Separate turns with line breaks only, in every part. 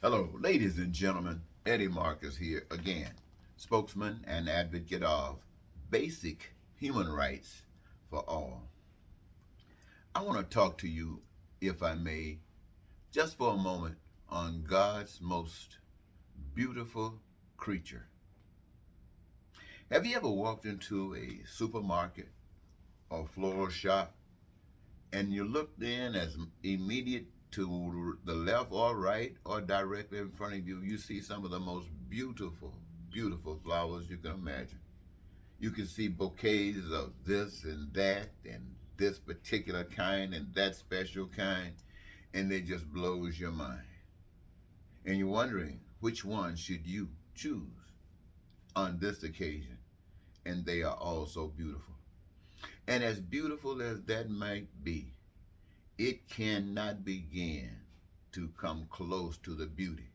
Hello, ladies and gentlemen. Eddie Marcus here again, spokesman and advocate of basic human rights for all. I want to talk to you, if I may, just for a moment on God's most beautiful creature. Have you ever walked into a supermarket or floral shop and you looked in as immediate to the left or right or directly in front of you, you see some of the most beautiful flowers you can imagine. You can see bouquets of this and that and this particular kind and that special kind, and it just blows your mind. And you're wondering which one should you choose on this occasion, and they are all so beautiful. And as beautiful as that might be, it cannot begin to come close to the beauty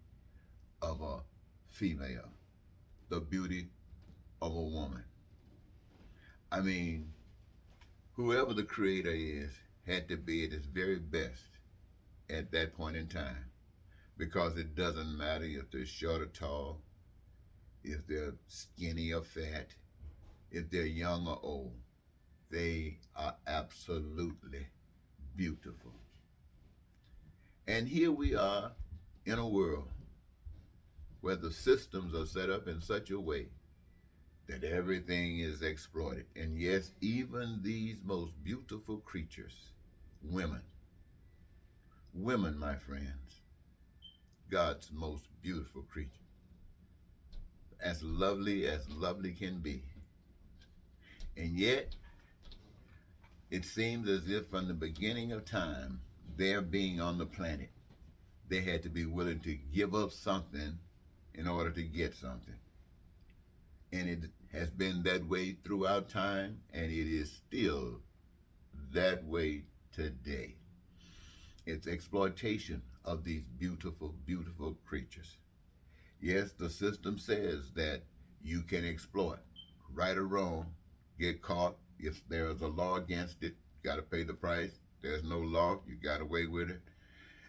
of a female, the beauty of a woman. I mean, whoever the creator is had to be at his very best at that point in time, because it doesn't matter if they're short or tall, if they're skinny or fat, if they're young or old. They are absolutely beautiful. And here we are in a world where the systems are set up in such a way that everything is exploited. And yes, even these most beautiful creatures, women, women, my friends, God's most beautiful creature, as lovely can be. And yet, it seems as if from the beginning of time, their being on the planet, they had to be willing to give up something in order to get something. And it has been that way throughout time, and it is still that way today. It's exploitation of these beautiful creatures. Yes, the system says that you can exploit, right or wrong, get caught. If there's a law against it, you got to pay the price. There's no law, you got away with it,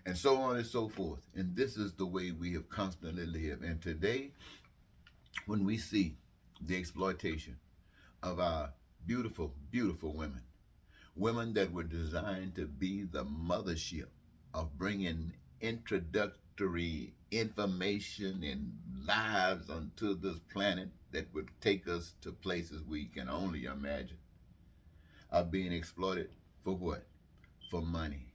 and so on and so forth. And this is the way we have constantly lived. And today, when we see the exploitation of our beautiful women, women that were designed to be the mothership of bringing introductory information and lives onto this planet that would take us to places we can only imagine, are being exploited for what? For money.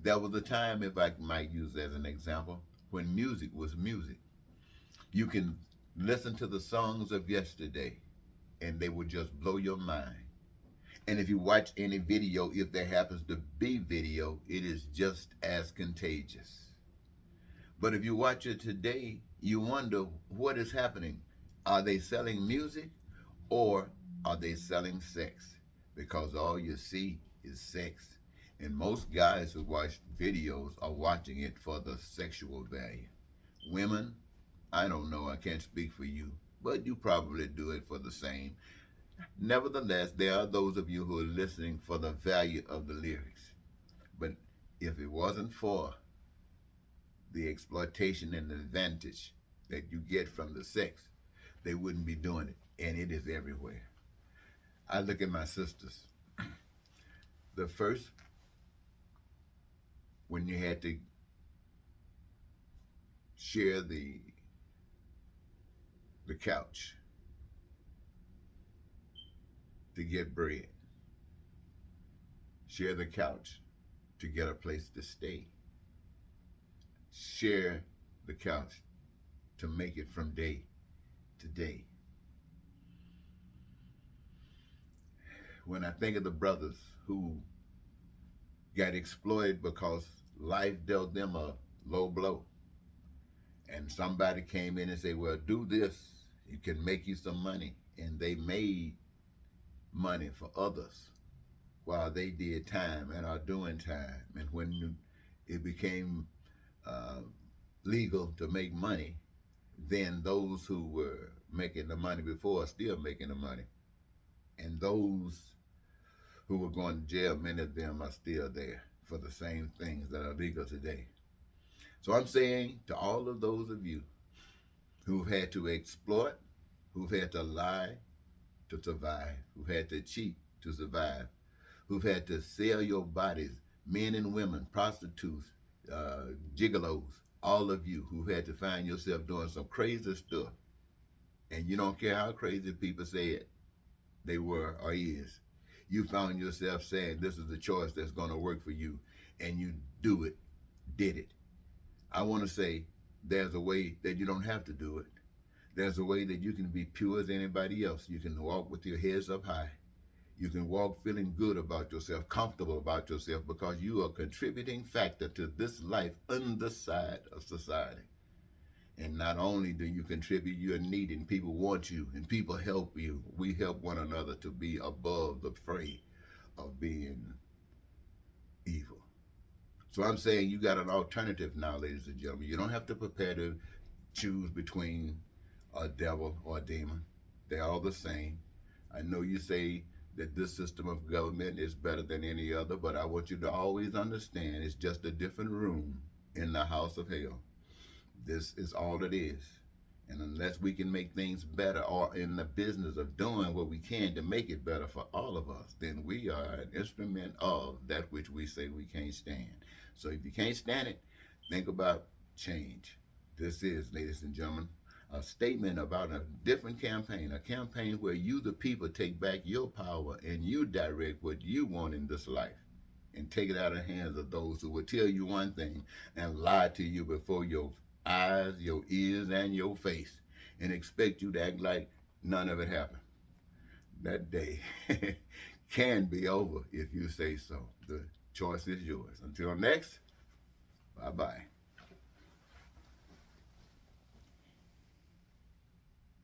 There was a time, if I might use as an example, when music was music. You can listen to the songs of yesterday and they would just blow your mind. And if you watch any video, if there happens to be video, it is just as contagious. But if you watch it today, you wonder what is happening. Are they selling music or are they selling sex? Because all you see is sex. And most guys who watch videos are watching it for the sexual value. Women, I don't know, I can't speak for you, but you probably do it for the same. Nevertheless, there are those of you who are listening for the value of the lyrics. But if it wasn't for the exploitation and the advantage that you get from the sex, they wouldn't be doing it. And it is everywhere. I look at my sisters. The first, when you had to share the couch to get bread, share the couch to get a place to stay, share the couch to make it from day to day. When I think of the brothers who got exploited because life dealt them a low blow, and somebody came in and said, well, do this, it can make you some money. And they made money for others while they did time and are doing time. And when it became uh, legal to make money, then those who were making the money before are still making the money. And those who were going to jail, many of them are still there for the same things that are legal today. So I'm saying to all of those of you who've had to exploit, who've had to lie to survive, who've had to cheat to survive, who've had to sell your bodies, men and women, prostitutes, gigolos, all of you who've had to find yourself doing some crazy stuff, and you don't care how crazy people say it, they were or is. You found yourself saying this is the choice that's going to work for you, and you did it. I want to say there's a way that you don't have to do it. There's a way that you can be pure as anybody else. You can walk with your heads up high. You can walk feeling good about yourself, comfortable about yourself, because you are a contributing factor to this life on the side of society. And not only do you contribute, you're needed, and people want you, and people help you. We help one another to be above the fray of being evil. So I'm saying you got an alternative now, ladies and gentlemen. You don't have to prepare to choose between a devil or a demon. They're all the same. I know you say that this system of government is better than any other, but I want you to always understand it's just a different room in the house of hell. This is all it is. And unless we can make things better or in the business of doing what we can to make it better for all of us, then we are an instrument of that which we say we can't stand. So if you can't stand it, think about change. This is, ladies and gentlemen, a statement about a different campaign, a campaign where you, the people, take back your power and you direct what you want in this life, and take it out of the hands of those who will tell you one thing and lie to you before your eyes, your ears, and your face, and expect you to act like none of it happened. That day can be over if you say so. The choice is yours. Until next, bye-bye.